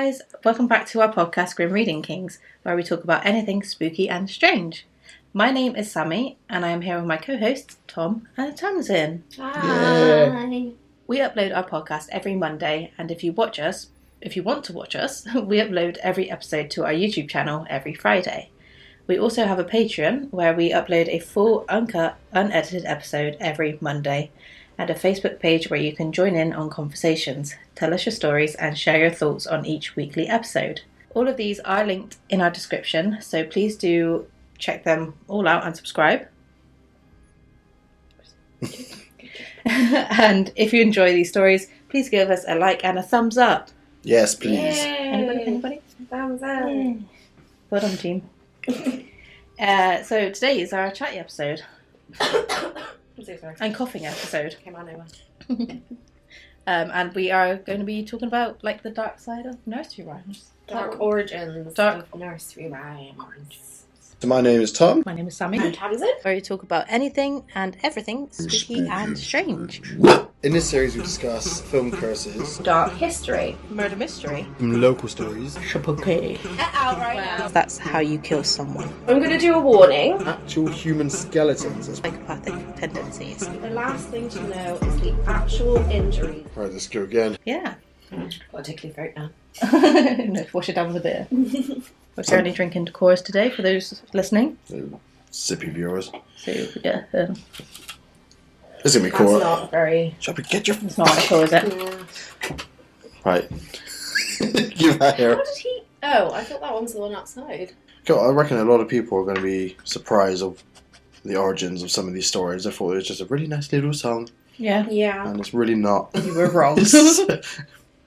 guys, welcome back to our podcast Grim Reading Kings, where we talk about anything spooky and strange. My name is Sammy, and I am here with my co-hosts Tom and Tamsin. Hi. We upload our podcast every Monday, and if you want to watch us, we upload every episode to our YouTube channel every Friday. We also have a Patreon where we upload a full, uncut, unedited episode every Monday, and a Facebook page where you can join in on conversations, tell us your stories, and share your thoughts on each weekly episode. All of these are linked in our description, so please do check them all out and subscribe. And if you enjoy these stories, please give us a like and a thumbs up. Yes, please. Yay. Anybody? Thumbs up. Yay. Well done, team. So today is our chatty episode. I'm so sorry. And coughing episode. Came on over. And we are going to be talking about like the dark side of nursery rhymes. Dark origins of nursery rhymes. So my name is Tom. My name is Sammy. And Tamsin. Where we talk about anything and everything spooky and strange. In this series we discuss film curses, Dark history. Murder mystery. local stories, Spooky. Get out right now. That's how you kill someone. I'm going to do a warning. actual human skeletons. Psychopathic tendencies. The last thing to know is the actual injuries. Right, let's go again. Yeah. Got a tickly throat now. No, wash it down with a beer. We're currently drinking Decorus today for those listening. Sippy viewers. So yeah, This is gonna be That's cool. not very... Shall we get your... it's not alcohol, is it? Yeah. Right. Give that here. How did he... Oh, I thought that one was the one outside. God, I reckon a lot of people are going to be surprised of the origins of some of these stories. I thought it was just a really nice little song, Yeah. Yeah. and it's really not. You were wrong.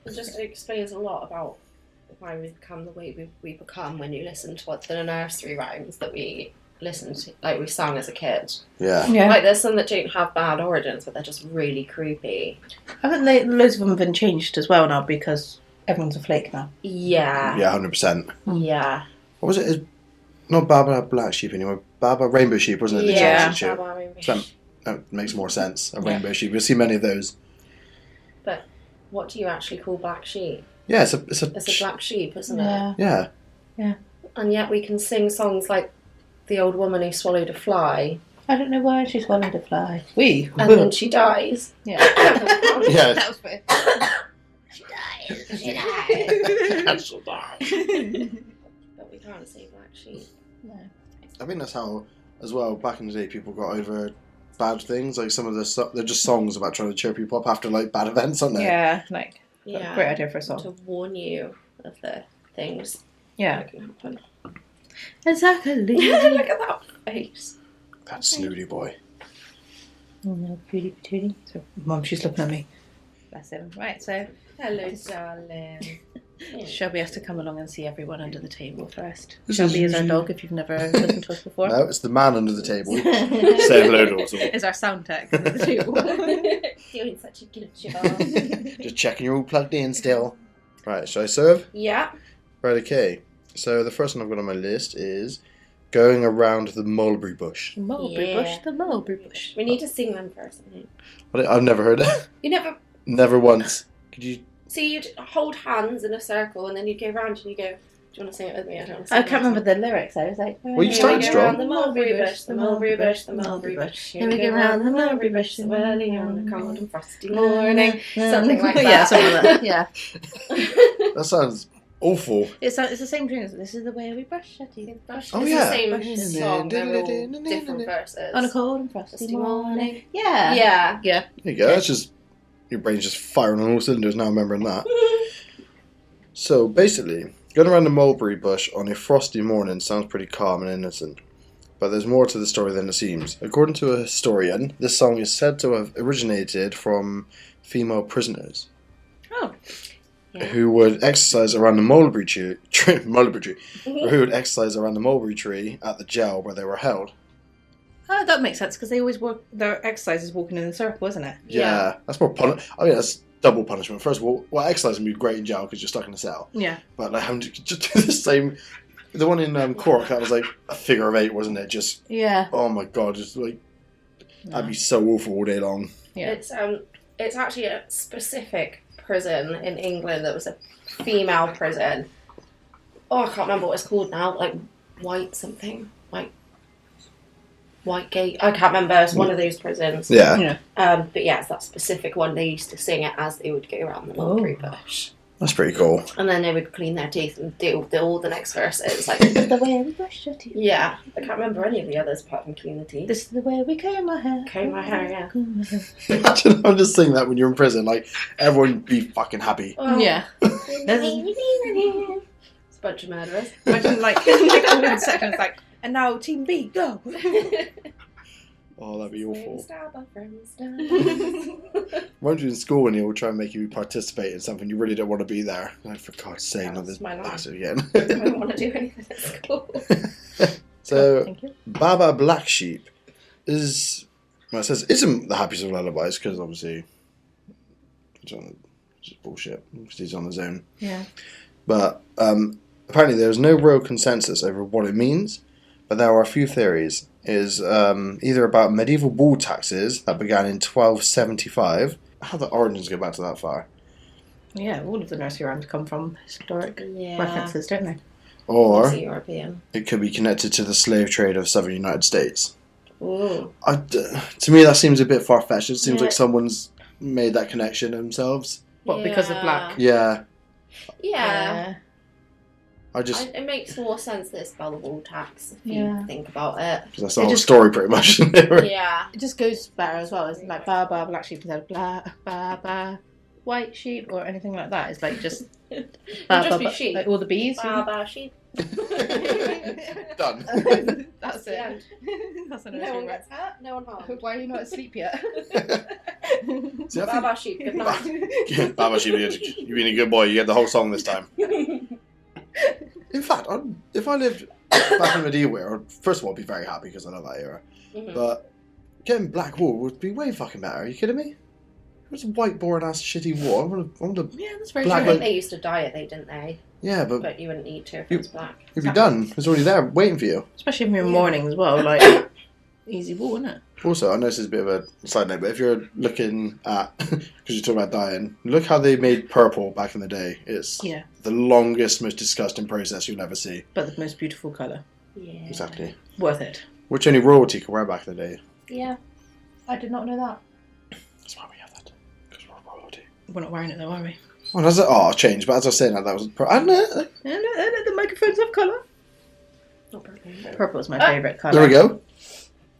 It just explains a lot about why we become the way we become when you listen to what the nursery rhymes that we listened to, like we sang as a kid. Yeah. Yeah. Like there's some that don't have bad origins, but they're just really creepy. I think loads of them have been changed as well now because everyone's a flake now. Yeah. Yeah, 100%. Yeah. What was it? It's not Baba Black Sheep anymore. Baba Rainbow Sheep, wasn't it? The Yeah. Chelsea sheep. Baba Rainbow So Sheep. that makes more sense. A Yeah. rainbow sheep. You'll see many of those. But what do you actually call black sheep? Yeah, it's a It's a black sheep, isn't it? Yeah. Yeah. And yet we can sing songs like The Old Woman Who Swallowed a Fly, I don't know why she swallowed a fly. We. and then she dies. Yeah. Yeah. That was weird. She dies. She dies. That's so dark. But we can't say black sheep. No. I think that's how, as well, back in the day, people got over bad things. Like some of they're just songs about trying to cheer people up after like bad events, aren't they? Yeah, like Yeah. great idea for a song. To warn you of the things Yeah. that can happen. Exactly. Look at that face. That snooty boy. Oh no, cutie patootie. So, Mum, she's looking at me. Bless him. Right, so Hello, darling. Shelby has to come along and see everyone under the table first. This Shelby is our is- dog, if you've never listened to us before. No, it's the man under the table. Say hello to us all. Is our sound tech under the table. Doing such a good job. Just checking you're all plugged in still. Right, shall I serve? Yeah. Right, okay. So the first one I've got on my list is Going Around the Mulberry Bush. The mulberry Yeah. bush, the mulberry bush. We need to sing them first, I think. I've never heard it. You never... Never once. Could you... So you'd hold hands in a circle and then you'd go round and you go... Do you want to sing it with me? I don't want to sing I can't remember the lyrics. I was like, Well, you Here started we go strong. round the mulberry bush, the mulberry bush, the mulberry bush. Here we go round the mulberry bush, so early on a cold and frosty morning. Something like that. Yeah, something like that. Yeah. That sounds awful. It's the same tune as This is the way we brush our teeth. It's Oh, the yeah. same song, they're all different verses. On a cold and frosty Frosty morning. morning. Yeah. Yeah. Yeah. There you go. That's just... Your brain's just firing on all cylinders now remembering that. So, basically, going around the mulberry bush on a frosty morning sounds pretty calm and innocent. But there's more to the story than it seems. According to a historian, this song is said to have originated from female prisoners Oh. Yeah. who would exercise around the mulberry tree, or who would exercise around the mulberry tree at the jail where they were held. Oh, that makes sense because they always work. Their exercise is walking in a circle, isn't it? Yeah. That's more I mean, that's double punishment. First of all, exercising would be great in jail because you're stuck in a cell. Yeah. But like having to just do the same. The one in Cork, that was like a figure of 8, wasn't it? Just Yeah. oh my god, just like that'd be so awful all day long. Yeah. It's actually a specific prison in England that was a female prison. Oh, I can't remember what it's called now. Like White something. Whitegate. I can't remember. It's one of those prisons. Yeah. But yeah, it's that specific one. They used to sing it as they would go around the mulberry bush. That's pretty cool. And then they would clean their teeth and do all the next verses. Like The way we brush your teeth. yeah, I can't remember any of the others apart from clean the teeth. This is the way we comb our hair. Comb my hair, yeah. Imagine I'm just saying that when you're in prison, like everyone would be fucking happy. Oh. Yeah. It's a bunch of murderers. Imagine like all in seconds like, and now Team B, go. Oh, that'd be awful. Friends, Weren't you in school when they all try and make you participate in something you really don't want to be there? Like, for God's sake, not this That's my life. bastard again. I don't want to do anything at school. So, Thank you. Baba Black Sheep is, well, it says, isn't the happiest of lullabies, because obviously, it's just bullshit, because he's on his own. Yeah. But apparently there's no real consensus over what it means, but there are a few theories. Is either about medieval bull taxes that began in 1275. How the origins go back to that far? Yeah, all of the nursery rhymes come from historic Yeah. references, don't they? Or It's European. it could be connected to the slave trade of southern United States. Ooh. To me, that seems a bit far-fetched. It seems Yeah. like someone's made that connection themselves. What, because of black? Yeah, Yeah. it It makes more sense that it's about the wool tax if Yeah. you think about it. because that's the whole story pretty much. Yeah. It just goes better as well. It's like ba ba black sheep instead of blah ba ba white sheep or anything like that. It's like just It'll just be sheep. like all the bees. Ba sheep. Done. That's the it. end. That's a No nursery one rhyme. gets hurt, no one harmed. Why are you not asleep yet? See, I Ba sheep, good night. think, Baba Sheep, you've been a good boy. You get the whole song this time. In fact, if I lived back in the medieval era, first of all, I'd be very happy because I love that era. Mhm. But getting black wool would be way fucking better. Are you kidding me? It was white, boring ass, shitty wool. I want to, Yeah, that's very Black I true. think they used to dye it, didn't they? yeah, but But you wouldn't need to if You- it was black. if you're done, it's already there waiting for you. Especially if you're in morning as well. Like easy wool, isn't it? Also, I know this is a bit of a side note, but if you're looking at, because you're talking about dyeing, look how they made purple back in the day. It's Yeah, the longest, most disgusting process you'll ever see. but the most beautiful colour. Yeah. Exactly. Worth it. Which only royalty could wear back in the day. Yeah. I did not know that. That's why we have that. Because we're royalty. We're not wearing it though, are we? Oh, that's I'll change. But as I was saying that was. I don't know. The microphones have colour. Not purple. Purple is my favourite colour. There we go.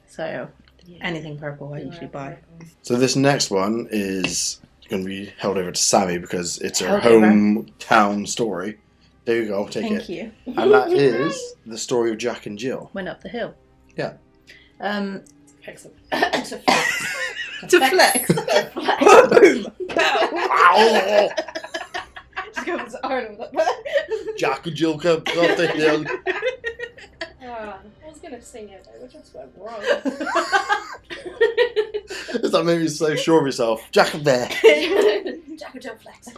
So Yeah. anything purple I usually buy. So this next one is going to be held over to Sammy because it's her Held over. hometown story. There you go. Take Thank it. you. And that is the story of Jack and Jill. Went up the hill. Yeah. To To flex. flex. To flex. Boom. Wow. Just go to Arnold up there. Jack and Jill come up the hill. I was going to sing it, but it just went wrong. Does that make you so sure of yourself? Jack and Bear. Jack and Jill flex.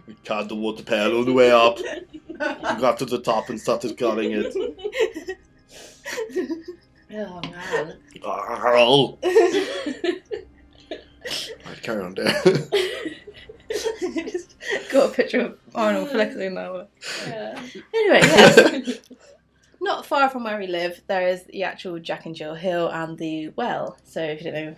We carried the water pail all the way up. We got to the top and started cutting it. Oh man. Arrgh. Right, carry on, dear. Just got a picture of Arnold flexing now. Yeah. Anyway, yes. Not far from where we live, there is the actual Jack and Jill Hill and the well. So if you don't know,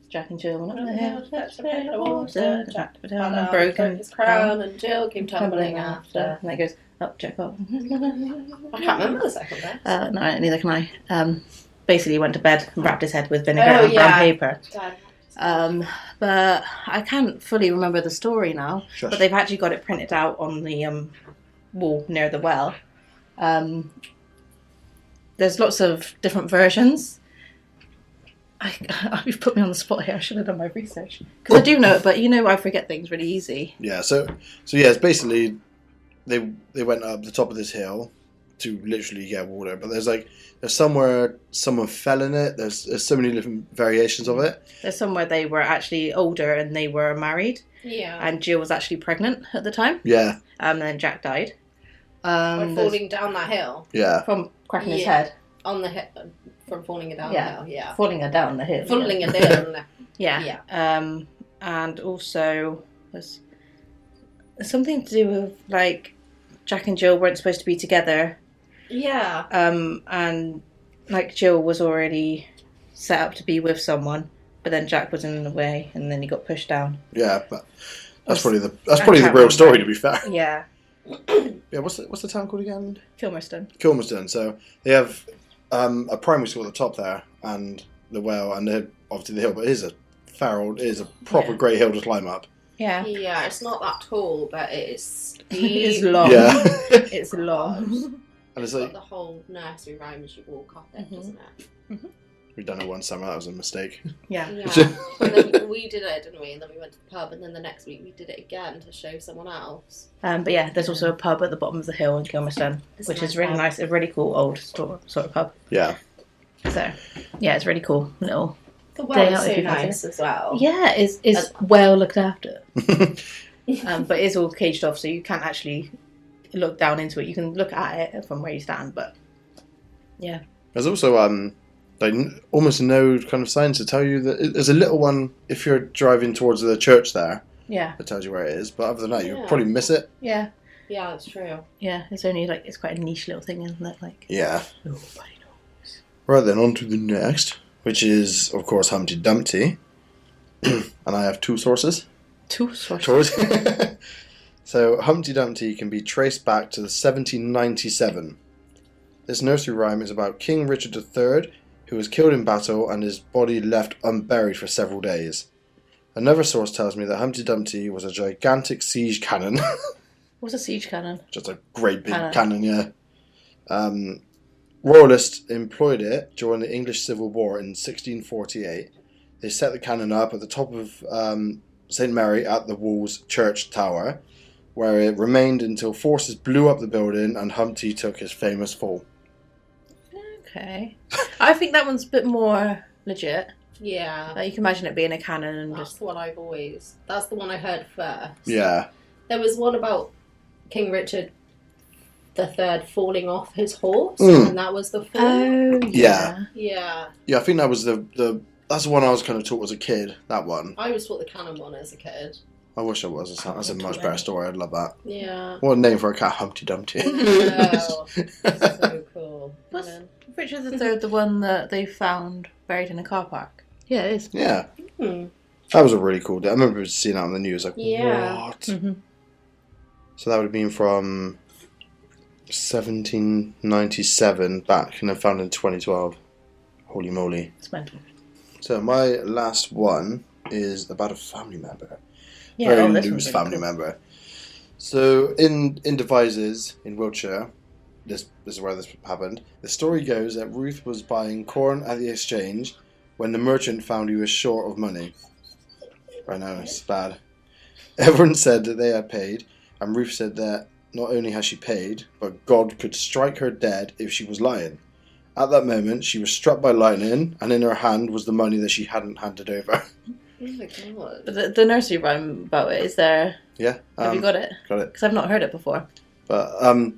Jack and Jill went up the hill, fetched a pail of water, Jack put down and broken his crown, and Jill came tumbling after. And then it goes up, Jack up. I can't remember the second bit. No, neither can I. Basically went to bed and wrapped his head with vinegar Oh, and brown yeah. paper. Dad. But I can't fully remember the story now. Shush. But they've actually got it printed out on the wall near the well. There's lots of different versions. You've put me on the spot here. I should have done my research because I do know it, but I forget things really easy. Yeah, so yeah, it's basically they went up the top of this hill to literally get water, but there's somewhere someone fell in it. There's so many different variations of it. There's somewhere they were actually older and they were married, Yeah. and Jill was actually pregnant at the time. Yeah, And then Jack died. By There's- falling down that hill. yeah. from cracking his Yeah. head, On the hill. From falling it down Yeah. the hill. Yeah. falling her down the hill. Falling it down. Yeah. Yeah. and also there's something to do with like Jack and Jill weren't supposed to be together. Yeah. And like Jill was already set up to be with someone, but then Jack was in the way, and then he got pushed down. Yeah, but that's probably the real story, to be fair. Yeah. Yeah, what's the town called again? Kilmerston. So they have a primary school at the top there, and the well, and obviously the hill, but it is a proper great hill to climb up. Yeah. Yeah, it's not that tall, but it is steep. It's long. Yeah. It's long. And it's Got like the whole nursery rhyme as you walk up it, doesn't it? Mm-hmm. we've done it one summer. That was a mistake. Yeah. Yeah. And then we did it, didn't we? And then we went to the pub, and then the next week we did it again to show someone else. But yeah, there's also a pub at the bottom of the hill in Kilmerston, which is really nice. A really cool old sort of pub. Yeah. So yeah, it's really cool little. The well is out if so you fancy nice as well. Yeah, it's well looked after. But it's all caged off, so you can't actually look down into it. You can look at it from where you stand, but yeah. There's also like almost no kind of signs to tell you that there's a little one if you're driving towards the church there. Yeah. That tells you where it is, but other than that, you'll probably miss it. Yeah. Yeah, that's true. Yeah, it's only like it's quite a niche little thing, isn't it? Like Yeah. nobody knows. Right then, on to the next, which is of course Humpty Dumpty, and I have two sources. Two sources. So Humpty Dumpty can be traced back to 1797. This nursery rhyme is about King Richard III, who was killed in battle and his body left unburied for several days. Another source tells me that Humpty Dumpty was a gigantic siege cannon. What's a siege cannon? Just a great big cannon, yeah. Royalists employed it during the English Civil War in 1648. They set the cannon up at the top of St. Mary at the Walls Church Tower, where it remained until forces blew up the building and Humpty took his famous fall. Okay. I think that one's a bit more legit. Yeah. Like you can imagine it being a cannon and That's just... the one that's the one I heard first. Yeah. There was one about King Richard III falling off his horse, and that was the fall. Oh, Yeah. Yeah. Yeah, I think that was that's the one I was kind of taught as a kid, that one. I was taught the cannon one as a kid. I wish I was. That's a much better story. I'd love that. Yeah. What a name for a cat, Humpty Dumpty. Oh, so cool. Was Richard III the one that they found buried in a car park? Yeah, it is. Yeah. Hmm. That was a really cool day. I remember seeing that on the news. Like, Yeah. what? Mm-hmm. So that would have been from 1797 back and then found in 2012. Holy moly. It's mental. So my last one is about a family member. Yeah, Very this loose one's really family cool. member. So in Devizes in Wiltshire, this is where this happened. The story goes that Ruth was buying corn at the exchange when the merchant found he was short of money. I know, it's bad. Everyone said that they had paid, and Ruth said that not only had she paid, but God could strike her dead if she was lying. At that moment, she was struck by lightning, and in her hand was the money that she hadn't handed over. Oh my god. But the nursery rhyme about it, is there... Yeah. Have you got it? Got it. Because I've not heard it before. But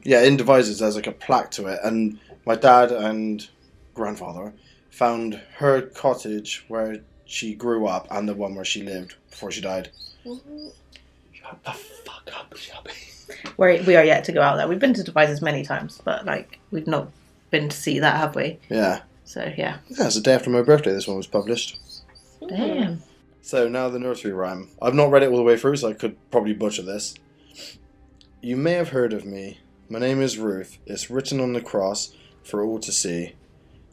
yeah, in Devizes there's like a plaque to it, and my dad and grandfather found her cottage where she grew up and the one where she lived before she died. Shut the fuck up, Shelby. We are yet to go out there. We've been to Devizes many times, but like we've not been to see that, have we? Yeah. So yeah. Yeah, it's the day after my birthday this one was published. Damn. So now the nursery rhyme. I've not read it all the way through, so I could probably butcher this. You may have heard of me. My name is Ruth. It's written on the cross for all to see.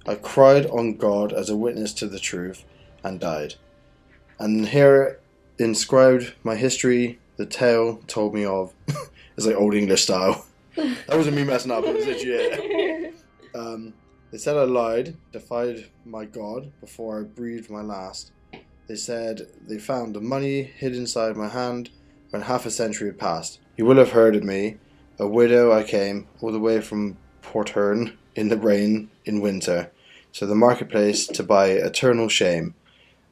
I cried on God as a witness to the truth and died. And here inscribed my history, the tale told me of. It's like old English style. That wasn't me messing up, it was legit. They said I lied, defied my God before I breathed my last. They said they found the money hid inside my hand when half a century had passed. You will have heard of me. A widow I came, all the way from Porthern, in the rain, in winter, to the marketplace to buy eternal shame.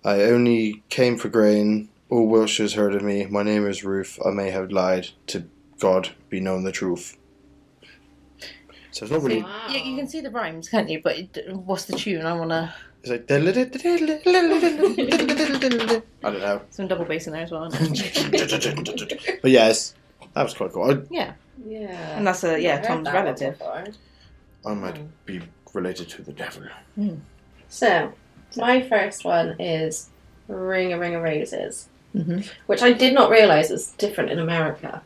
I only came for grain. All Wiltshire's heard of me. My name is Ruth. I may have lied. To God be known the truth. So it's not really. Wow. Yeah, you can see the rhymes, can't you? But what's the tune? I wanna It's like. I don't know. some double bass in there as well. Isn't it? But yes, that was quite cool. Yeah, Yeah. and that's I've heard Tom's that one relative. before. I might be related to the devil. So, my first one is Ring a Ring of Roses, Mm-hmm. which I did not realise was different in America.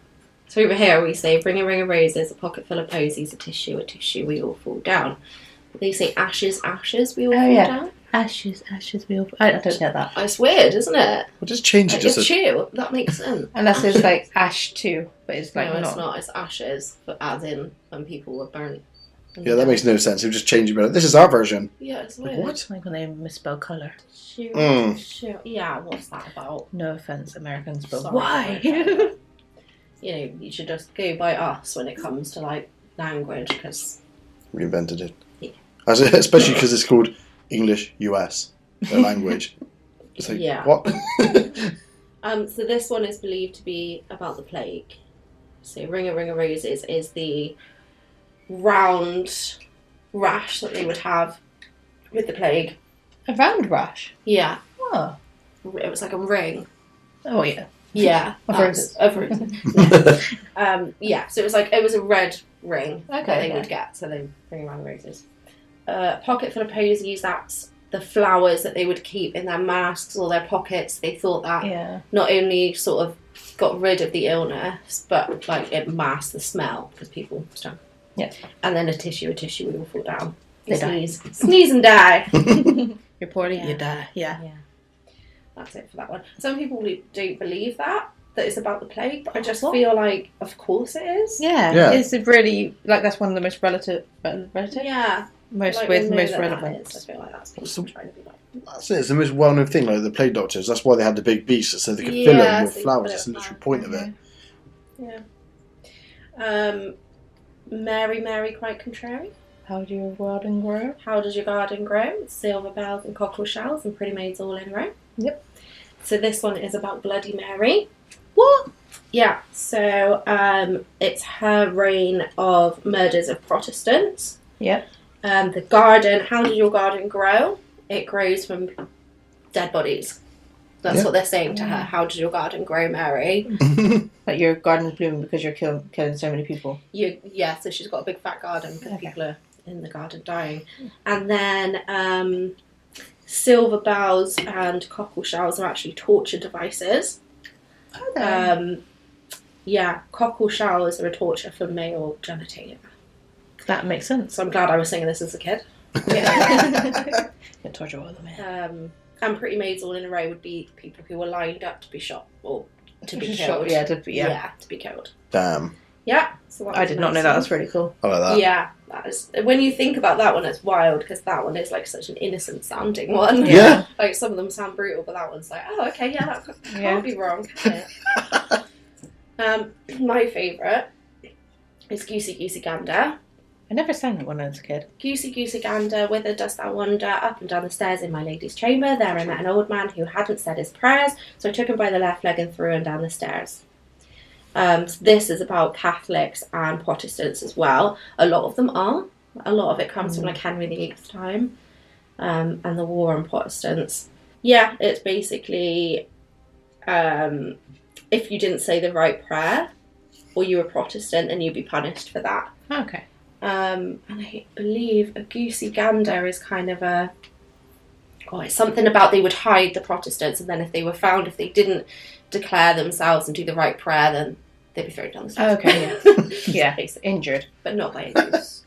So over here we say Ring a Ring of Roses, a pocket full of posies, a tissue, we all fall down. They say ashes, ashes, we all fall down. Ashes, ashes, we all. I don't get that. It's weird, isn't it? We'll just change it Like, just it's chew. That makes sense. Unless it's like ash too, but it's like no, not. it's not. It's ashes, but as in when people were burnt. Yeah, that makes no sense. We'll just change it. But this is our version. Yeah, it's Like, weird. what? Like when they misspell colour. Tissue. Yeah, what's that about? No offense, Americans, but Sorry, why? okay. You know, you should just go by us when it comes to like language, because We invented it. Yeah. Especially because it's called English US, the language. It's like, Yeah. what? so this one is believed to be about the plague. So Ring a Roses is the round rash that they would have with the plague. A round rash. Yeah, Oh. it was like a ring. Oh yeah. Yeah, Of roses. Of roses. Yeah, so it was a red ring that Okay, they yeah. would get, so they bring around the roses. Pocket full of posies, that's the flowers that they would keep in their masks or their pockets. They thought that Yeah. not only sort of got rid of the illness, but like it masked the smell because people stunk. Yeah. And then a tissue we all fall down. They You die. sneeze and die. You're poorly, Yeah. you die. Yeah. That's it for that one. Some people don't believe that it's about the plague, but I just What? feel like, of course it is. Yeah. It's a really like that's one of the most relative, Yeah. most Like, with we know most that relevant. is. I feel like that's people So- trying to be like. That's it. It's the most well-known thing, like the plague doctors. That's why they had the big beasts, so they could fill them with so you flowers. put That's it the literal back. point of it. Yeah. Mary, quite contrary. How do your garden grow? How does your garden grow? Silver bells and cockle shells and pretty maids all in a row. Yep. So this one is about Bloody Mary. What? Yeah. So it's her reign of murders of Protestants. Yep. The garden. How does your garden grow? It grows from dead bodies. That's Yeah. what they're saying to her. Yeah. How does your garden grow, Mary? Like your garden's blooming because you're killing so many people. Yeah, so she's got a big fat garden because Okay. people are in the garden dying. And then silver bells and cockle shells are actually torture devices. Yeah, cockle shells are a torture for male genitalia. That makes sense. So I'm glad I was singing this as a kid. Yeah. Torture all the men. And pretty maids all in a row would be people who were lined up to be shot or to be Shot, killed. yeah, To be killed. Damn. Yeah. So that I was did a not know nice that. one. That's really cool. I like that. Yeah, that is. When you think about that one, it's wild because that one is like such an innocent sounding one. Yeah. Like some of them sound brutal, but that one's like, oh, okay, yeah, that can't Yeah. be wrong, can it? My favourite is Goosey Goosey Gander. I never sang that one as a kid. Goosey Goosey Gander, whither dost thou wander? Up and down the stairs in my lady's chamber. There I met an old man who hadn't said his prayers, so I took him by the left leg and threw him down the stairs. So this is about Catholics and Protestants as well. A lot of them are. A lot of it comes from like Henry VIII's time and the war on Protestants. Yeah, it's basically if you didn't say the right prayer or you were Protestant, then you'd be punished for that. Okay. And I believe a goosey gander is kind of it's something about they would hide the Protestants, and then if they were found, if they didn't declare themselves and do the right prayer, then they'd be thrown down the stairs. Okay, yeah. Basically. Injured. But not by a goose.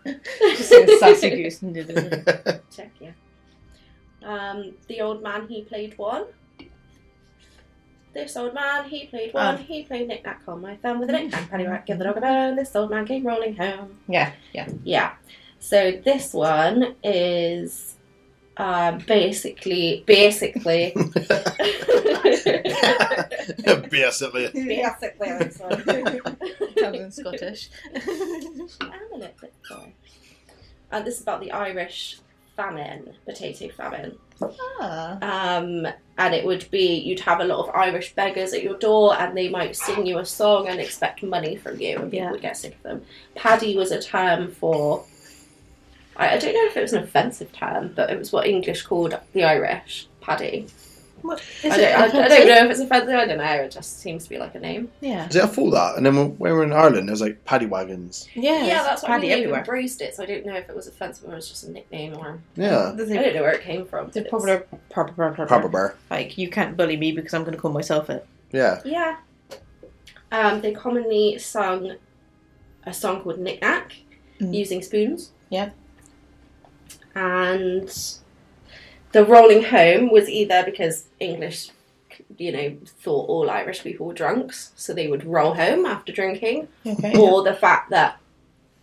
Just a sassy goose and did it. Check, yeah. The old man, he played one. This old man, he played one. He played knick-knack on my thumb with a knick-knack, paddywhack, give the dog a bone. This old man came rolling home. Yeah. Yeah. So this one is basically Basically. this one. Sounds in Scottish. I'm a little bit sorry. And this is about the Irish potato famine. Ah. And it would be, you'd have a lot of Irish beggars at your door and they might sing you a song and expect money from you, and people would get sick of them. Paddy was a term for, I don't know if it was an offensive term, but it was what English called the Irish. Paddy. What? I don't know if it's offensive, I don't know, it just seems to be like a name. Yeah. See, I thought that, and then when we were in Ireland, there was like paddy wagons. Yeah, that's what Paddy I mean, everywhere. they've embraced it, so I don't know if it was offensive or it was just a nickname, or Yeah. I don't know where it came from. The proper Proper. Like, you can't bully me because I'm going to call myself it. Yeah. Yeah. They commonly sung a song called Knick Knack, using spoons. Yeah. And the rolling home was either because English, thought all Irish people were drunks, so they would roll home after drinking, or the fact that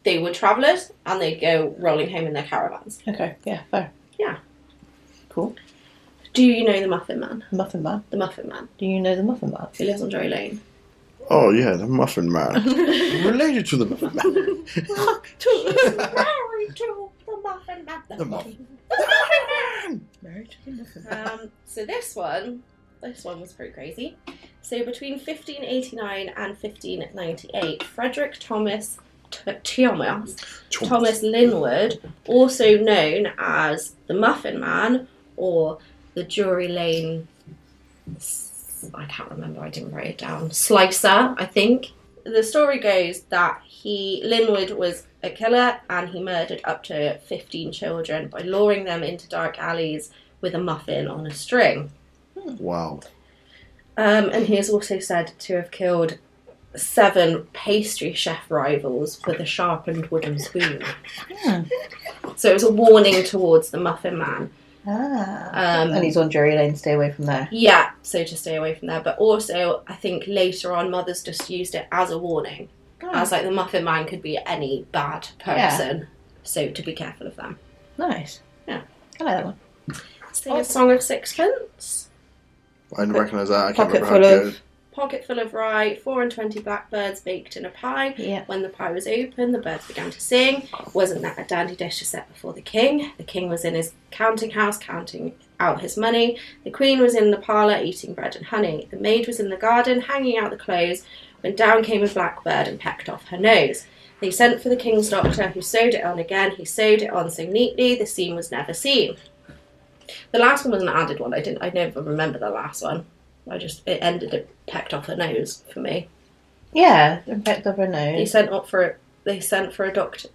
they were travellers and they'd go rolling home in their caravans. Okay, yeah, fair. Yeah. Cool. Do you know the Muffin Man? Muffin Man. The Muffin Man. Do you know the Muffin Man? Who lives on Drury Lane? Oh, yeah, the Muffin Man. Related to the Muffin Man. Married to the Muffin Man. The Muffin. Married to the Muffin Man. So this one was pretty crazy. So between 1589 and 1598, Frederick Thomas Linwood, also known as the Muffin Man or the Drury Lane, I can't remember, I didn't write it down, Slicer, I think. The story goes that Linwood was a killer and he murdered up to 15 children by luring them into dark alleys with a muffin on a string. Wow. And he is also said to have killed 7 pastry chef rivals with a sharpened wooden spoon. So it was a warning towards the Muffin Man. And he's on Drury Lane, stay away from there. Yeah, so to stay away from there. But also, I think later on, mothers just used it as a warning. As like the Muffin Man could be any bad person. So to be careful of them. Nice. Yeah. I like that one. Sing a song of sixpence. I didn't recognise that. I can't Pocket remember how it goes. Pocket full of rye, 4 and 20 blackbirds baked in a pie. Yeah. When the pie was open, the birds began to sing. Wasn't that a dandy dish to set before the king? The king was in his counting house, counting out his money. The queen was in the parlour, eating bread and honey. The maid was in the garden, hanging out the clothes, when down came a blackbird and pecked off her nose. They sent for the king's doctor, who sewed it on again. He sewed it on so neatly, the seam was never seen. The last one was an added one. I never remember the last one. It ended, it pecked off her nose for me. Yeah, and pecked off her nose. They sent for a doctor.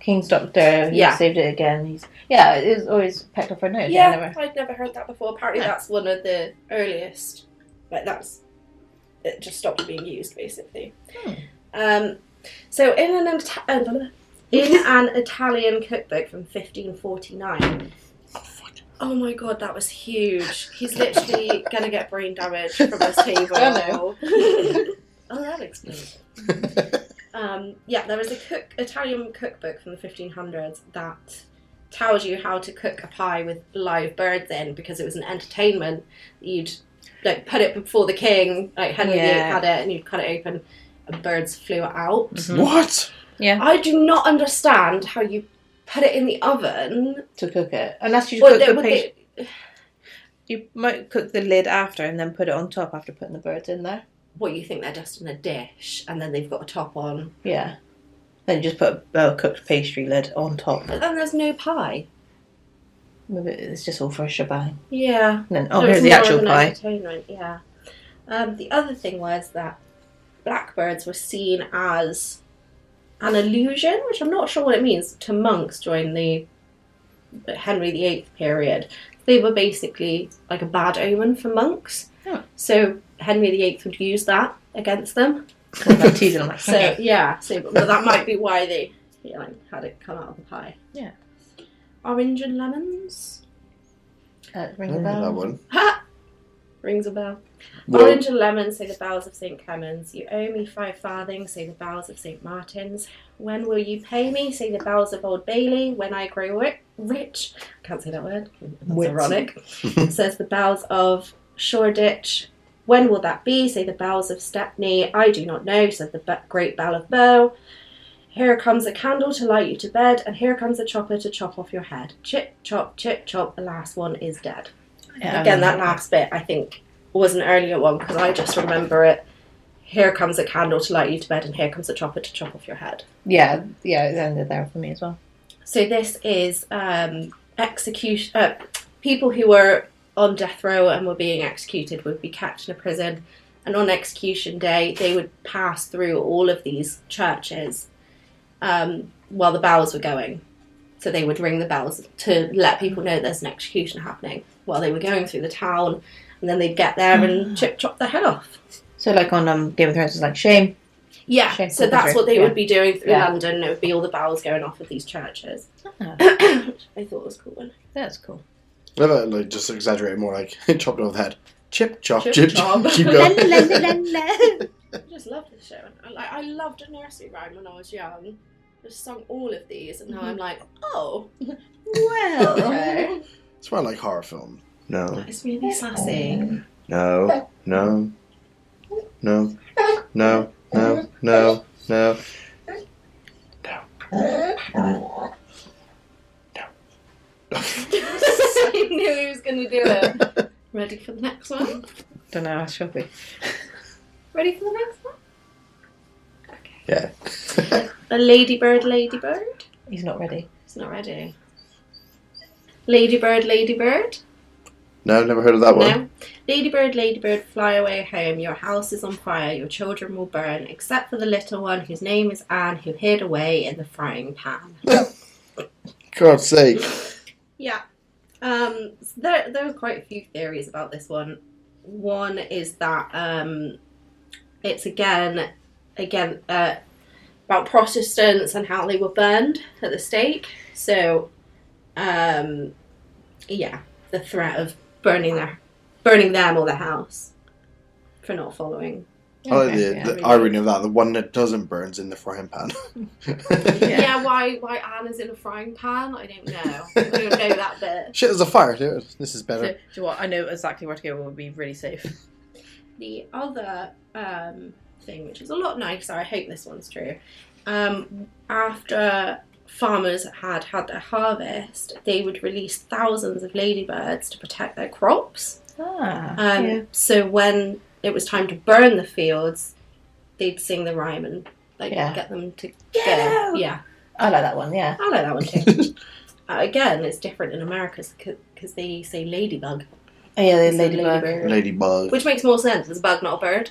King's doctor, he saved it again. It was always pecked off her nose. Yeah, I'd never heard that before. Apparently that's one of the earliest, it just stopped being used, basically. So in an Italian cookbook from 1549, oh my god, that was huge. He's literally going to get brain damage from this table. Oh, that explains it. There was a Italian cookbook from the 1500s that tells you how to cook a pie with live birds in, because it was an entertainment. You'd put it before the king, like Henry VIII had it, and you'd cut it open and birds flew out. Mm-hmm. What? Yeah. I do not understand how you put it in the oven to cook it, unless you cook the pastry. You might cook the lid after and then put it on top after putting the birds in there. What, you think they're just in a dish and then they've got a top on? Yeah. Then you just put a cooked pastry lid on top. But then there's no pie. Maybe it's just all for a shebang. Yeah. And then, here's the actual pie. Entertainment, yeah. The other thing was that blackbirds were seen as an illusion, which I'm not sure what it means, to monks during the Henry VIII period. They were basically like a bad omen for monks. Oh. So Henry VIII would use that against them. Like teasing them. So yeah, but that might be why they had it come out of the pie. Yeah. Orange and lemons. Ring a bell. That one. Ha! Rings a bell. Well, Orange and lemons, say the bells of St. Clemens. You owe me 5 farthings, say the bells of St. Martin's. When will you pay me, say the bells of Old Bailey. When I grow rich, I can't say that word, that's ironic. Says the bells of Shoreditch. When will that be, say the bells of Stepney. I do not know, said the great bell of Bow. Here comes a candle to light you to bed, and here comes a chopper to chop off your head. Chip, chop, the last one is dead. Yeah, Again, that last bit, I think, was an earlier one, because I just remember it. Here comes a candle to light you to bed, and here comes a chopper to chop off your head. Yeah, it ended there for me as well. So this is execution. People who were on death row and were being executed would be kept in a prison, and on execution day, they would pass through all of these churches while the bells were going. So they would ring the bells to let people know there's an execution happening while they were going through the town, and then they'd get there and chop their head off. So like on Game of Thrones, it's like shame. Yeah, shame so that's what they would be doing through Yeah. London. It would be all the bells going off of these churches. Oh, Which I thought was cool. that's cool. Never like just exaggerate more like chopped off the head. Chip chop Chip, chip chop. chop. Keep going. I just loved the show. I loved a nursery rhyme when I was young. Just sung all of these, and now I'm like, oh, Well, okay. It's more like horror film. No. It's really sassy. No. No. No. No. No. No. No. I knew he was going to do it. Ready for the next one? don't know, I should be. Ready for the next one? Yeah. A ladybird. He's not ready. It's not ready. Ladybird. No, never heard of that one. No. Ladybird, fly away home. Your house is on fire. Your children will burn, except for the little one whose name is Anne, who hid away in the frying pan. God's sake. Yeah. There are quite a few theories about this one. One is that it's again about Protestants and how they were burned at the stake. So, the threat of burning them or the house for not following. I like Okay, the irony of that. The one that doesn't burn's in the frying pan. Yeah, why Anne is in a frying pan? I don't know. I don't know that bit. Shit, there's a fire. Dude. This is better. So, do you know what? I know exactly where to go. It would be really safe. The other thing, which is a lot nicer, I hope this one's true. After farmers had their harvest, they would release thousands of ladybirds to protect their crops. So when it was time to burn the fields, they'd sing the rhyme and get them to go. Yeah, I like that one. Yeah, I like that one too. Again, it's different in America because they say ladybug. Oh yeah, the instead of ladybug. Ladybug. Which makes more sense. It's a bug, not a bird.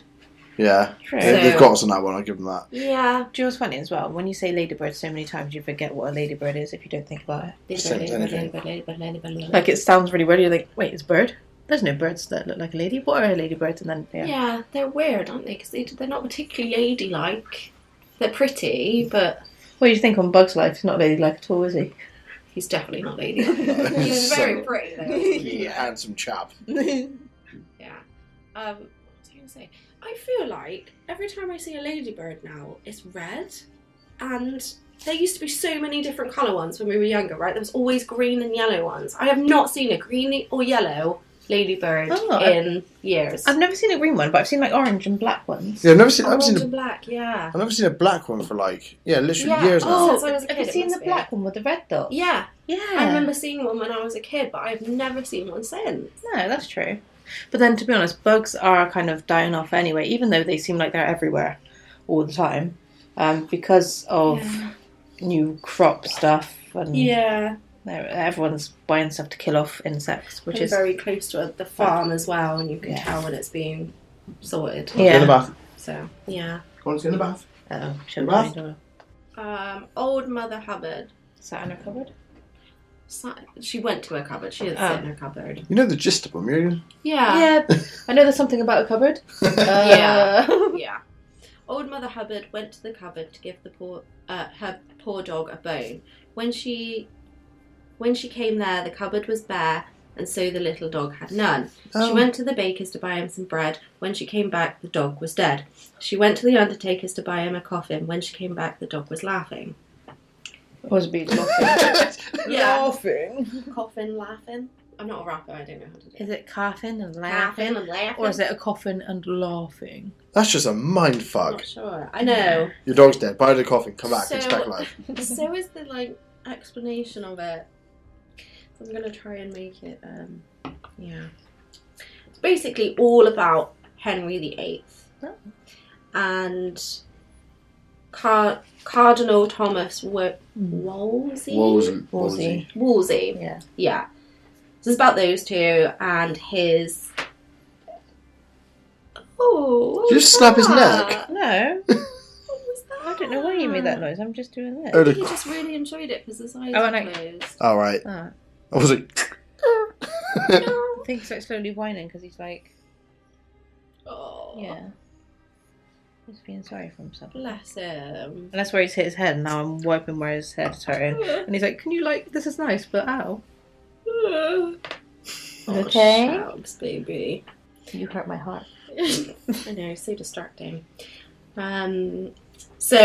Yeah. True. They've got us on that one, I'll give them that. Yeah. Do you know what's funny as well? When you say ladybird so many times, you forget what a ladybird is if you don't think about it. Ladybird. Like, it sounds really weird. You're like, wait, it's a bird? There's no birds that look like a lady. What are ladybirds? And then, Yeah, they're weird, aren't they? Because they're not particularly ladylike. They're pretty, but... What do you think on Bug's Life? He's not ladylike at all, is he? He's definitely not ladylike. He was very pretty, though. He's a handsome chap. Yeah. What was I going to say? I feel like every time I see a ladybird now, it's red. And there used to be so many different colour ones when we were younger, right? There was always green and yellow ones. I have not seen a green or yellow ladybird in years. I've never seen a green one, but I've seen like orange and black ones. Yeah, I've never seen and black, yeah. I've never seen a black one for literally Yeah. years now. Since I was a kid, have you it seen must the be. black one with the red dot? Yeah. Yeah. I remember seeing one when I was a kid, but I've never seen one since. No, that's true. But then, to be honest, bugs are kind of dying off anyway, even though they seem like they're everywhere all the time, because of new crop stuff and everyone's buying stuff to kill off insects, which is very close to the farm as well, and you can tell when it's being sorted. Get in the bath. So yeah. Go on, let's get in the bath. Should Bath? Old Mother Hubbard sat in her cupboard. She went to her cupboard. She didn't sit in her cupboard. You know the gist of them, you? Yeah. Yeah, I know there's something about a cupboard. Yeah. Old Mother Hubbard went to the cupboard to give her poor dog a bone. When she came there, the cupboard was bare, and so the little dog had none. She went to the baker's to buy him some bread. When she came back, the dog was dead. She went to the undertaker's to buy him a coffin. When she came back, the dog was laughing. It was a bit laughing. Yeah. Laughing. Coffin laughing. I'm not a rapper, I don't know how to do it. Is it coughing and Laughing laughing? and laughing? Or is it a coughing and laughing? That's just a mind I'm fuck. not sure. I know. Your dog's dead. Buy the coughing. Come back. So- It's back live. So is the, like, explanation of it. So I'm going to try and make it, yeah. It's basically all about Henry VIII. Oh. And Cardinal Thomas Wolsey? Wolsey. Yeah. Yeah. So it's about those two and his... Oh, what Did you was just slap his that? neck? No. What was that? I don't know why you made that noise. I'm just doing this. Oh, I think he just really enjoyed it because his eyes Oh, were and I- closed. All right. Ah. I was like, I think he's like slowly whining because he's like, Oh, yeah. He's feeling sorry for himself. bless him. And that's where he's hit his head, and now I'm wiping where his head's hurting. And he's like, can you, like, this is nice, but ow. Oh, Okay. shucks, baby. You hurt my heart. I know, so distracting. So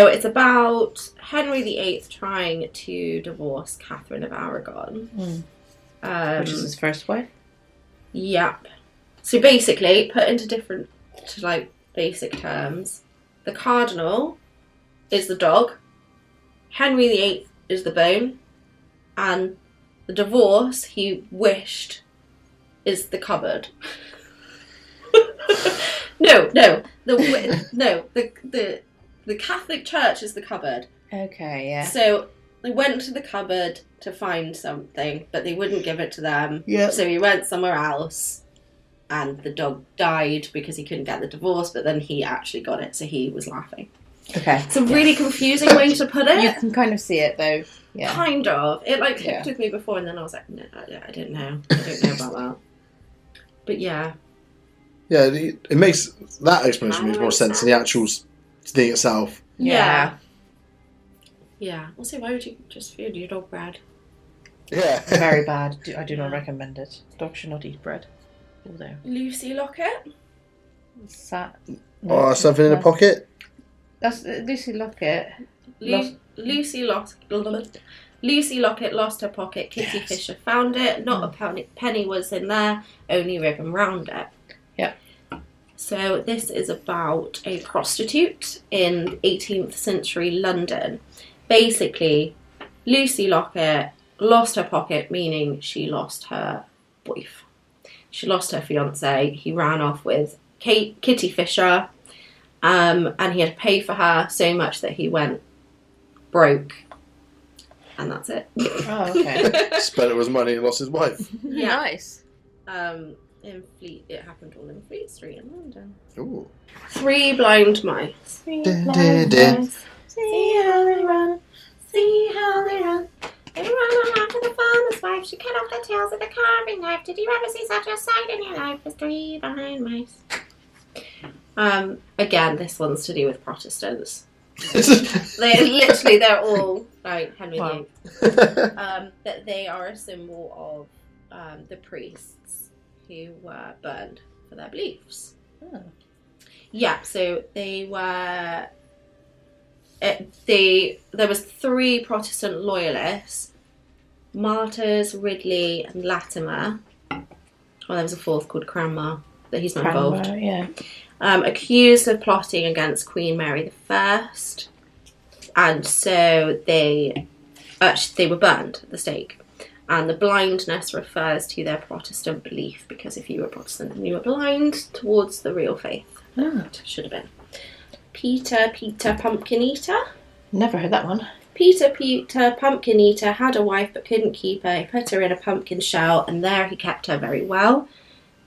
it's about Henry VIII trying to divorce Catherine of Aragon. Which is his first wife? Yep. So basically, put into different, to like basic terms, the cardinal is the dog, Henry VIII is the bone, and the divorce he wished is the cupboard. No, the Catholic Church is the cupboard. Okay, yeah. So they went to the cupboard to find something, but they wouldn't give it to them. Yep. So he went somewhere else, and the dog died because he couldn't get the divorce, but then he actually got it, so he was laughing. Okay. It's a really confusing way to put it. You can kind of see it, though. Yeah. Kind of. It like clicked Yeah. with me before, and then I was like, no, I don't know. I don't know about that. But yeah. yeah, it makes that explanation makes more sense than the actual thing itself. Yeah. Yeah. Also, why would you just feed your dog bread? Yeah. Very bad. I do not recommend it. Dogs should not eat bread. Although. Lucy Locket? Something in the pocket. That's Lucy Locket. Lucy Locket lost her pocket. Kitty Yes. Fisher found it. Not a penny was in there. Only ribbon round it. Yeah. So this is about a prostitute in 18th century London. Basically, Lucy Locket lost her pocket, meaning she lost her boyf. She lost her fiancé. He ran off with Kitty Fisher, and he had to pay for her so much that he went broke. And that's it. Oh, okay. Spent it was money and lost his wife. Yeah. Nice. In Fleet, it happened all in Fleet Street in London. Ooh. 3 blind mice. Dun, dun, dun. See how they run. See how they run. They run after the farmer's wife. She cut off their tails with a carving knife. Did you ever see such a sight in your life as 3 blind mice? Again, this one's to do with Protestants. They're all like Henry Wow. VIII. That they are a symbol of the priests who were burned for their beliefs. Oh. Yeah, so they were. There was 3 Protestant loyalists: Martyrs, Ridley, and Latimer. Well, there was a 4th called Cranmer, but he's not involved. Yeah. Accused of plotting against Queen Mary I, and so they were burned at the stake. And the blindness refers to their Protestant belief, because if you were Protestant and you were blind towards the real faith, that should have been. Peter Pumpkin Eater. Never heard that one. Peter Pumpkin Eater had a wife but couldn't keep her. He put her in a pumpkin shell, and there he kept her very well.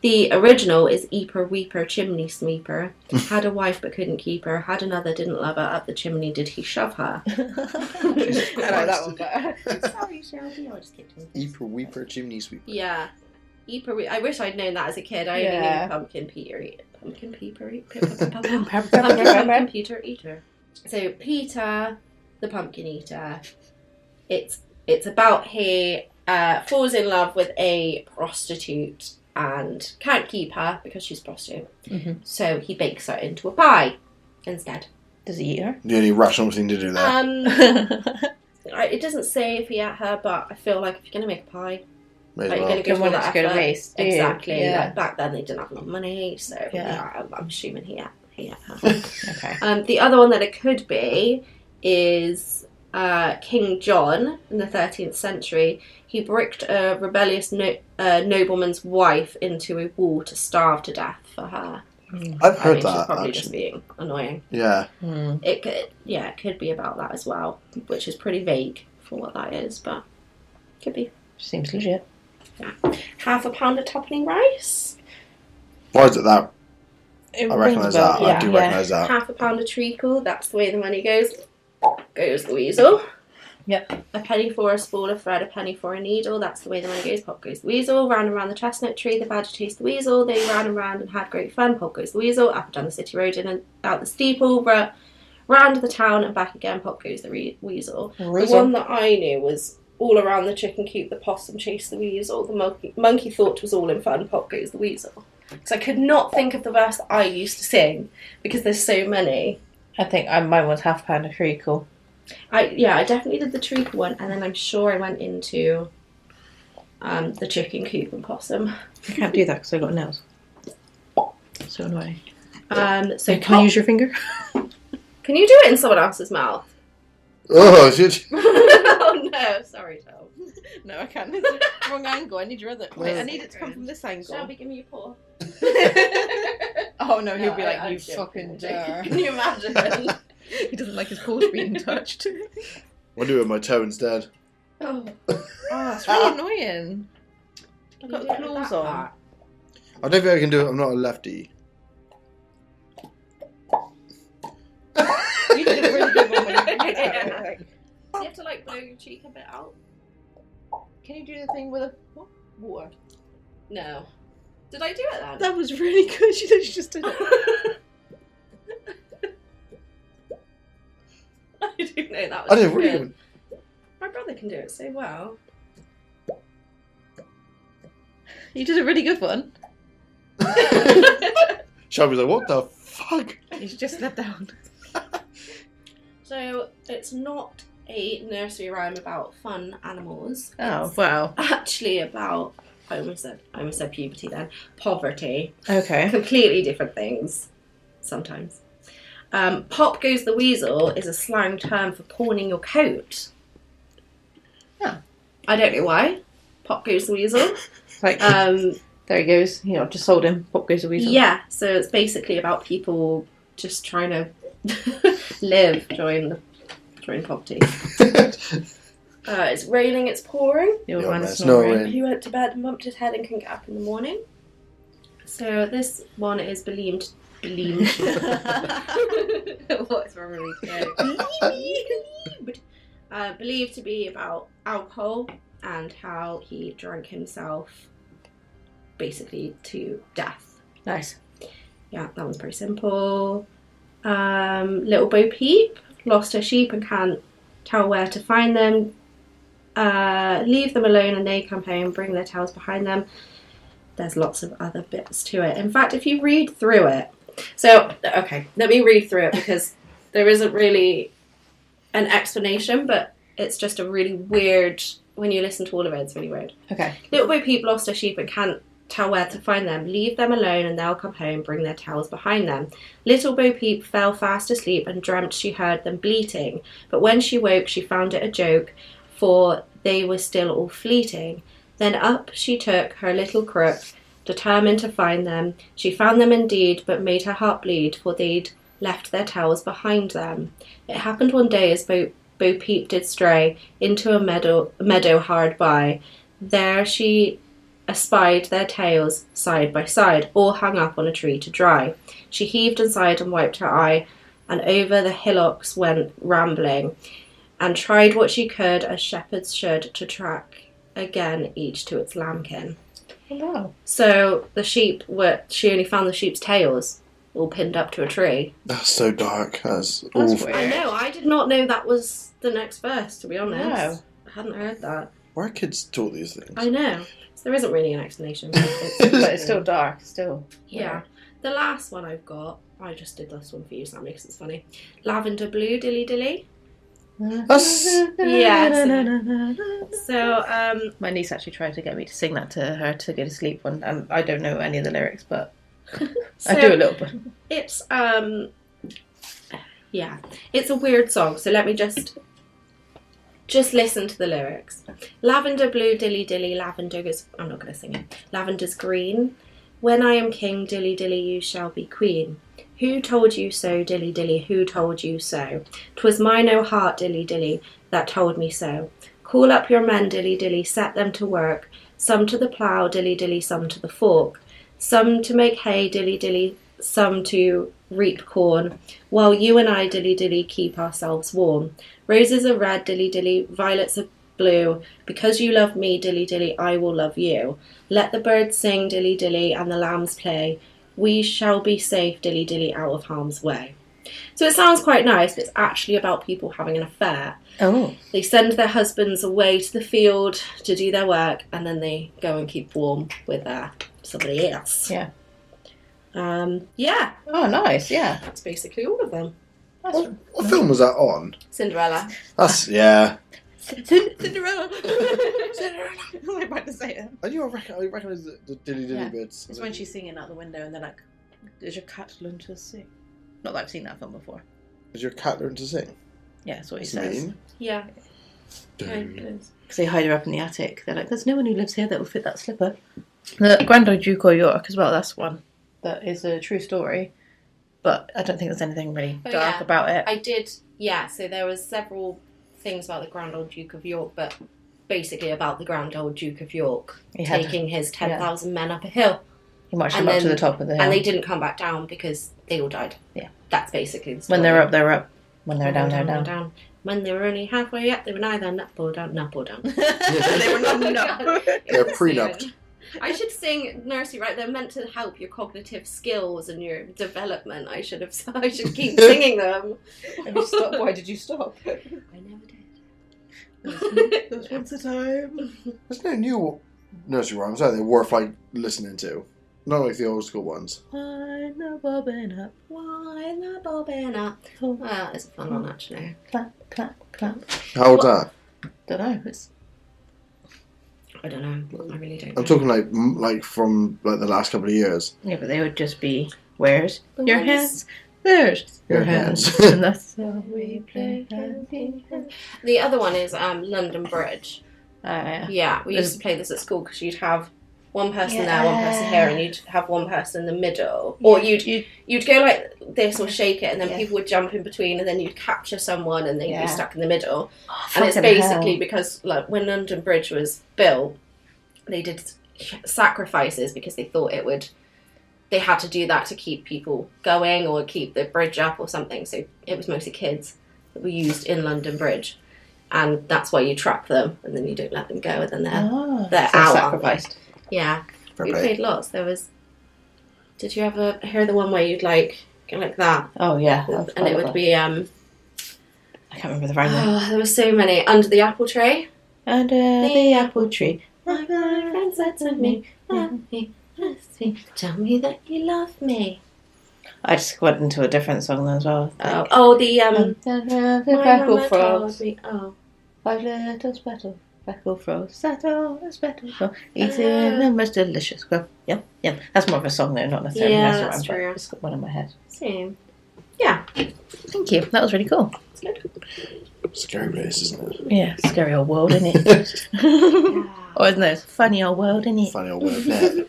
The original is Eeper Weeper Chimney Sweeper. Had a wife but couldn't keep her. Had another, didn't love her. Up the chimney did he shove her. I like that one better. Sorry, Shelby. I just kicked him. Eeper Weeper Chimney Sweeper. Yeah. I wish I'd known that as a kid. I only knew Pumpkin Peter. Pumpkin Peter Eater. So Peter, the Pumpkin Eater. It's about he falls in love with a prostitute and can't keep her because she's a prostitute. Mm-hmm. So he bakes her into a pie instead. Does he eat her? The only rational thing to do there. It doesn't say if he ate her, but I feel like if you're going to make a pie, May as Like, well. you're going to go Don't through want all it that to go to effort. waste, do you? Exactly. Yeah. Like, back then they didn't have enough money, so Yeah. I'm assuming he had. Okay. The other one that it could be is King John in the 13th century. He bricked a rebellious nobleman's wife into a wall to starve to death for her. I've I heard mean, she's that, probably just actually. being annoying. Yeah. It could be about that as well, which is pretty vague for what that is, but could be. Seems legit. Yeah. Half a pound of tuppenny rice. Why is it that? It I recognise rings a bell, that. I do recognise that. Half a pound of treacle. That's the way the money goes. Goes the weasel. Yep. A penny for a spool of thread, a penny for a needle. That's the way the money goes. Pop goes the weasel. Round and round the chestnut tree, the badger chased the weasel. They ran and round and had great fun. Pop goes the weasel. Up and down the city road and out the steeple. Round the town and back again. Pop goes the weasel. The one that I knew was all around the chicken coop. The possum chased the weasel. The monkey thought it was all in fun. Pop goes the weasel. Because I could not think of the verse that I used to sing because there's so many. I think mine was half a pound of treacle. I definitely did the treacle one, and then I'm sure I went into the chicken coop and possum. I can't do that because I've got nails. So annoying. So can I use your finger? Can you do it in someone else's mouth? Oh, shit. Oh no, sorry, Tom. No, I can't. It's the wrong angle. I need your other. Wait, I need it to come from this angle. Shelby, give me your paw. Oh no, he'll be like, I'm you joking, fucking I'm joking. jar. Can you imagine? He doesn't like his paws being touched. I'll do it with my toe instead. Oh, It's really annoying. I've got Can you do it with claws that on. part? I don't think I can do it. I'm not a lefty. You did a really good one when you did that. Yeah. Like, You have to like blow your cheek a bit out. can you do the thing with a water? No. Did I do it then? That was really good. She just did it. I do know that was I didn't really good. even. My brother can do it so well. You did a really good one. Shelby's like, what the fuck? You just let down. So it's not a nursery rhyme about fun animals. Oh It's wow. actually about I almost said puberty then. Poverty. Okay. Completely different things. Sometimes. Pop goes the weasel is a slang term for pawning your coat. Oh. I don't know why. Pop goes the weasel. Like there he goes. You know, just sold him. Pop goes the weasel. Yeah, so it's basically about people just trying to live during poverty. It's raining, it's pouring. The old Yeah, man man, is snoring. snoring. He went to bed and bumped his head and couldn't get up in the morning. So this one is believed. What's wrong with me? Believed to be about alcohol and how he drank himself basically to death. Nice. Yeah, that one's pretty simple. Little Bo Peep lost her sheep and can't tell where to find them. Leave them alone and they come home, bring their tails behind them. There's lots of other bits to it. In fact, if you read through it, okay, let me read through it because there isn't really an explanation, but it's just a really weird, when you listen to all of it, it's really weird. Okay. Little Bo Peep lost her sheep and can't tell where to find them. Leave them alone and they'll come home, bring their tails behind them. Little Bo Peep fell fast asleep and dreamt she heard them bleating. But when she woke, she found it a joke, for they were still all fleeting. Then up she took her little crook, determined to find them. She found them indeed, but made her heart bleed, for they'd left their tails behind them. It happened one day as Bo Peep did stray into a meadow hard by. There she espied their tails side by side, all hung up on a tree to dry. She heaved and sighed and wiped her eye, and over the hillocks went rambling, and tried what she could, as shepherds should, to track again each to its lambkin. Oh, wow. So she only found the sheep's tails all pinned up to a tree. That's so dark. That's That's awful. weird. I know, I did not know that was the next verse, to be honest. No. I hadn't heard that. Why are kids taught these things? I know. So there isn't really an explanation. But But it's still dark. Still. Yeah. The last one I've got, I just did this one for you, Sammy, because it's funny. Lavender blue, dilly dilly. So, my niece actually tried to get me to sing that to her to go to sleep one, and I don't know any of the lyrics, but I do a little bit. It's it's a weird song. So let me just listen to the lyrics. Lavender blue, dilly dilly, lavender's. I'm not going to sing it. Lavender's green. When I am king, dilly dilly, you shall be queen. Who told you so, dilly dilly? Who told you so? 'Twas mine own heart, dilly dilly, that told me so. Call up your men, dilly dilly, set them to work. Some to the plough, dilly dilly, some to the fork. Some to make hay, dilly dilly, some to reap corn. While you and I, dilly dilly, keep ourselves warm. Roses are red, dilly dilly, violets are blue. Because you love me, dilly dilly, I will love you. Let the birds sing, dilly dilly, and the lambs play. We shall be safe, dilly dilly, out of harm's way. So it sounds quite nice, but it's actually about people having an affair. Oh. They send their husbands away to the field to do their work, and then they go and keep warm with somebody else. Yeah. Yeah. Oh, nice. Yeah. That's basically all of them. What film was that on? Cinderella. That's, yeah. Cinderella. I'm about to say it. I recognise the dilly dilly bits. It's when she's singing out the window and they're like, "Does your cat learn to sing?" Not that I've seen that film before. Does your cat learn to sing? Yeah, that's what he That's says. mean. Yeah. Because they hide her up in the attic. They're like, "There's no one who lives here that will fit that slipper." The Grand Old Duke of York as well. That's one that is a true story, but I don't think there's anything really dark about it. I did. Yeah. So there was several things about the Grand Old Duke of York, but basically about the Grand Old Duke of York taking his 10,000 men up a hill. He marched them up to the top of the hill. And they didn't come back down because they all died. Yeah. That's basically the story. When they're up, they're up. When they're down, they're down. When they were only halfway up, they were neither up or down. They were not. They're prenupped. I should sing Nursery, right? They're meant to help your cognitive skills and your development. I should keep singing them. Have you stopped? Why did you stop? I never did. There's once a time. There's no new nursery rhymes, are they? Worth like listening to. Not like the old school ones. Wind the bobbin up. Wind the bobbin up. Well, it's a fun one actually. Clap, clap, clap. How old's that? Don't know. I don't know. I really don't know. I'm talking like from like the last couple of years. Yeah, but they would just be, where's your ones- hands? There's your hands. And that's how we play. The other one is London Bridge. Yeah. Yeah, we used to play this at school because you'd have one person there, one person here, and you'd have one person in the middle. Or you'd go like this or shake it, and then people would jump in between, and then you'd capture someone, and they'd be stuck in the middle. And it's basically because like when London Bridge was built, they did sacrifices because they thought they had to do that to keep people going or keep the bridge up or something. So it was mostly kids that were used in London Bridge. And that's why you trap them, and then you don't let them go, and then they're out. Sacrificed. Yeah. Fair We play. played lots. Did you ever hear the one where you'd like go like that? Oh, yeah. And it would be, I can't remember the rhyme. there were so many. Under the apple tree. Under the apple tree. My friend said to me, love me, tell me that you love me. I just went into a different song as well. The the my freckle mama frogs. told me, oh. 5 little speckled freckle frogs sat on a speckled frog, eating the most delicious grub. Yum, yum. That's more of a song though, not necessarily a Yeah, rhyme, that's but true. it's got one in my head. Same. Yeah. Thank you. That was really cool. It's good. Scary place, isn't it? Yeah, scary old world, isn't it? Or isn't it? Funny old world, isn't it? Funny old word. Yeah.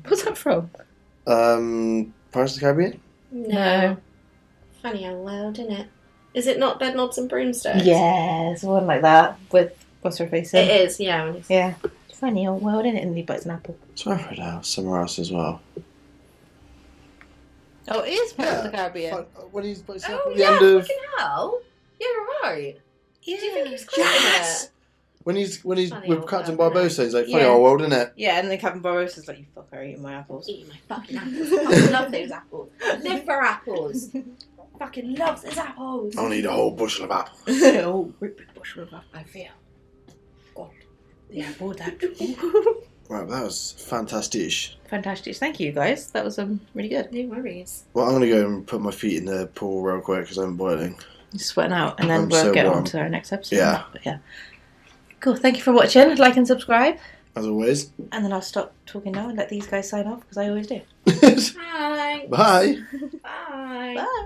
What's that from? Pirates of the Caribbean? No. Funny old world, isn't it? Is it not Bed Knobs and Broomsticks? Yeah, it's one like that with what's her face in. It is, yeah. Yeah. Funny old world, isn't it? And he bites an apple. So I've heard that somewhere else as well. Oh, it is Pirates of the Caribbean. When he's bites the Oh, apple at yeah, the end of... fucking hell. You're right. Yeah. Do you think he's quoting it? When he's Funny with old Captain world, Barbossa, he's like, funny Yeah. old world, isn't it? Yeah, and then Captain Barbosa's like, you fucker, eating my apples. Eating my fucking apples. I love those apples. I live for apples. Fucking loves his apples. I'll need a whole bushel of apples. Oh, great big bushel of apple, I feel. God, the apple that... Wow, that was fantastic. Fantastic. Thank you, guys. That was really good. No worries. Well, I'm going to go and put my feet in the pool real quick because I'm boiling. You're sweating out, and then I'm we'll so get warm. on to our next episode. Yeah. But yeah. Cool. Thank you for watching. Like and subscribe. As always. And then I'll stop talking now and let these guys sign off because I always do. Thanks. Bye. Bye. Bye.